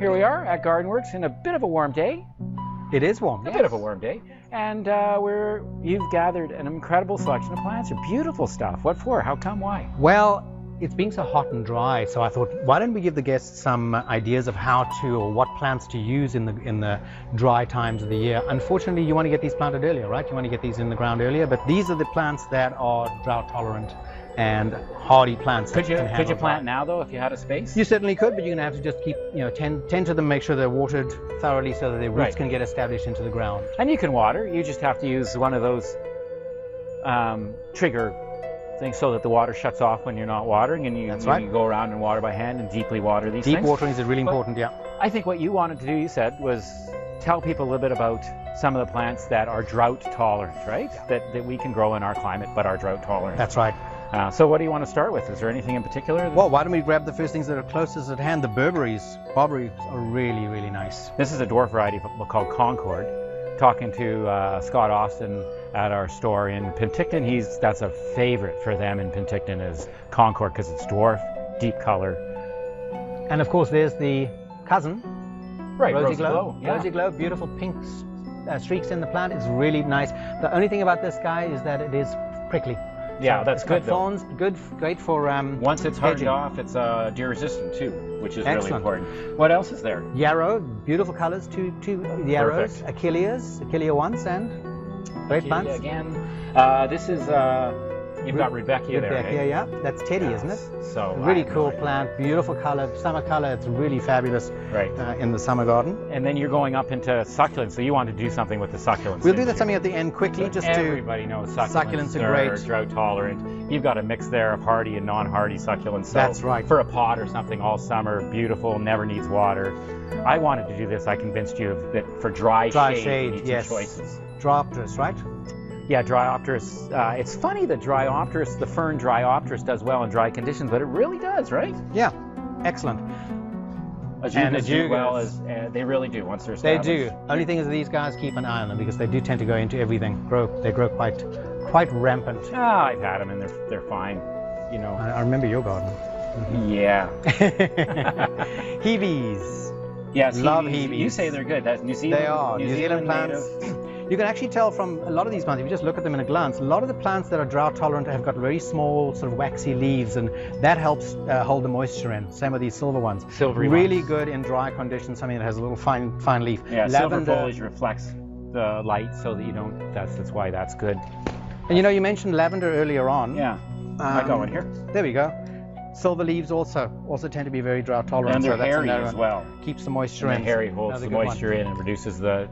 Here we are at Gardenworks in a bit of a warm day. It is warm. A bit of a warm day. And you've gathered an incredible selection of plants. They're beautiful stuff. What for? How come? Why? Well, it's being so hot and dry, so I thought, why don't we give the guests some ideas of how to, or what plants to use in the dry times of the year. Unfortunately, you want to get these planted earlier, right? You want to get these in the ground earlier, but these are the plants that are drought tolerant and hardy plants. Could you plant now though if you had a space? You certainly could, but you're going to have to just keep, tend to them, make sure they're watered thoroughly so that their roots can get established into the ground. And you can water. You just have to use one of those trigger things so that the water shuts off when you're not watering, and you can go around and water by hand and deeply water these things. Deep watering is really important, yeah. I think what you wanted to do, you said, was tell people a little bit about some of the plants that are drought tolerant, right? That we can grow in our climate but are drought tolerant. That's right. So what do you want to start with? Is there anything in particular? Well, why don't we grab the first things that are closest at hand? The Barberries are really, really nice. This is a dwarf variety called Concord. Talking to Scott Austin at our store in Penticton, that's a favorite for them in Penticton is Concord because it's dwarf, deep color. And of course there's the cousin, Rosy Glow. Yeah. Rosy Glow, beautiful pink streaks in the plant. It's really nice. The only thing about this guy is that it is prickly. Yeah, that's good. Thorns, great for once it's hardened off, it's deer resistant too, which is really important. What else is there? Yarrow, beautiful colors, two yarrows, Achillea once, and great plants. Again, this is you've got Rudbeckia there. Rudbeckia, yeah, that's Teddy, isn't it? So really cool plant, beautiful color, summer color. It's really fabulous. Right. In the summer garden. And then you're going up into succulents, so you want to do something with the succulents. We'll do that something at the end quickly, just to. Everybody knows succulents are great, drought tolerant. You've got a mix there of hardy and non-hardy succulents. So that's right. For a pot or something all summer, beautiful, never needs water. I wanted to do this. I convinced you that for dry shade, yes. Choices. Dryopteris, right? Yeah, Dryopteris. It's funny that Dryopteris, the fern Dryopteris, does well in dry conditions, but it really does, right? Yeah, excellent. Ajugas do well as they really do once they're established. They do. Only thing is these guys keep an eye on them because they do tend to go into everything. They grow quite rampant. Ah, I've had them and they're fine. You know. I remember your garden. Yeah. Hebees. Yes, love Hebees. You say they're good. That's New Zealand. They are New Zealand plants. You can actually tell from a lot of these plants, if you just look at them in a glance, a lot of the plants that are drought tolerant have got very small, sort of waxy leaves, and that helps hold the moisture in. Same with these silver ones. Silvery really ones. Good in dry conditions, something that has a little fine leaf. Yeah, silver foliage reflects the light so that you don't, that's why that's good. And you mentioned lavender earlier on. Yeah, I got one here. There we go. Silver leaves also tend to be very drought tolerant. And they're so hairy as well. Keeps the moisture in. The hairy holds the moisture in and reduces the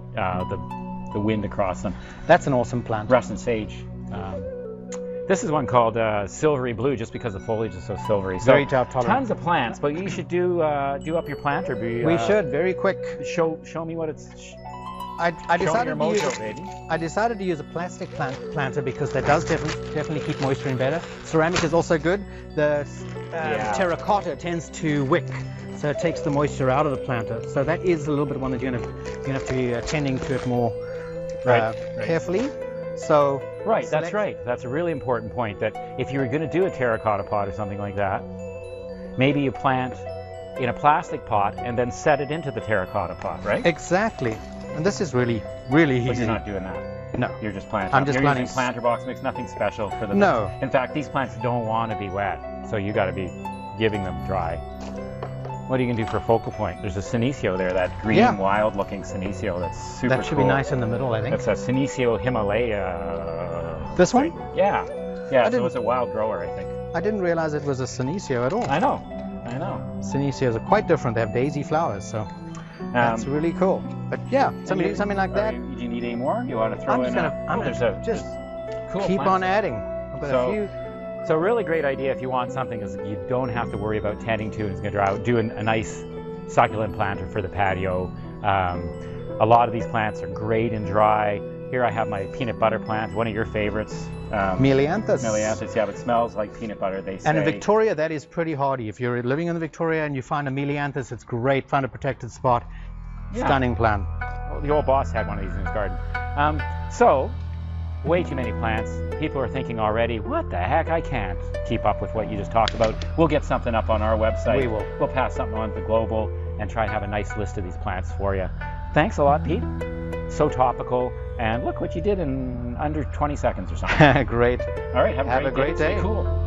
wind across them. That's an awesome plant. Russet sage. This is one called silvery blue, just because the foliage is so silvery. Very drought tolerant. Tons of plants, but you should do up your planter. We should very quick. Show me what it's. I decided to use a plastic planter because that does definitely keep moisture in better. Ceramic is also good. The terracotta tends to wick, so it takes the moisture out of the planter. So that is a little bit one that you're gonna have to be attending to it more carefully. So that's right. That's a really important point. That if you were going to do a terracotta pot or something like that, maybe you plant in a plastic pot and then set it into the terracotta pot, right? Exactly. And this is really, really easy. But you're not doing that. No. You're just planting. I'm just planting. Using planter box mix, nothing special for them. No. In fact, these plants don't want to be wet, so you got to be giving them dry. What are you going to do for focal point? There's a senecio there, that green, wild-looking senecio that's super cool. That should be nice in the middle, I think. It's a senecio Himalaya. This one? Yeah. Yeah, so it's a wild grower, I think. I didn't realize it was a senecio at all. I know. Senecios are quite different. They have daisy flowers, so that's really cool. But yeah, something like that. Do you need any more? You want to throw in? I'm just cool. Keep on adding. I've got a few. So a really great idea if you want something is you don't have to worry about tending to and it's going to dry out. Do a nice succulent planter for the patio. A lot of these plants are great and dry. Here I have my peanut butter plant, one of your favorites. Melianthus. Melianthus, yeah, but it smells like peanut butter, they say. And in Victoria, that is pretty hardy. If you're living in Victoria and you find a Melianthus, it's great. Find a protected spot. Yeah. Stunning plant. Well, the old boss had one of these in his garden. So, way too many plants. People are thinking already, what the heck, I can't keep up with what you just talked about. We'll get something up on our website. We will. We'll pass something on to Global. and try and have a nice list of these plants for you. Thanks a lot, Pete. So topical, and look what you did in under 20 seconds or something. Great. All right, have a great day. Cool.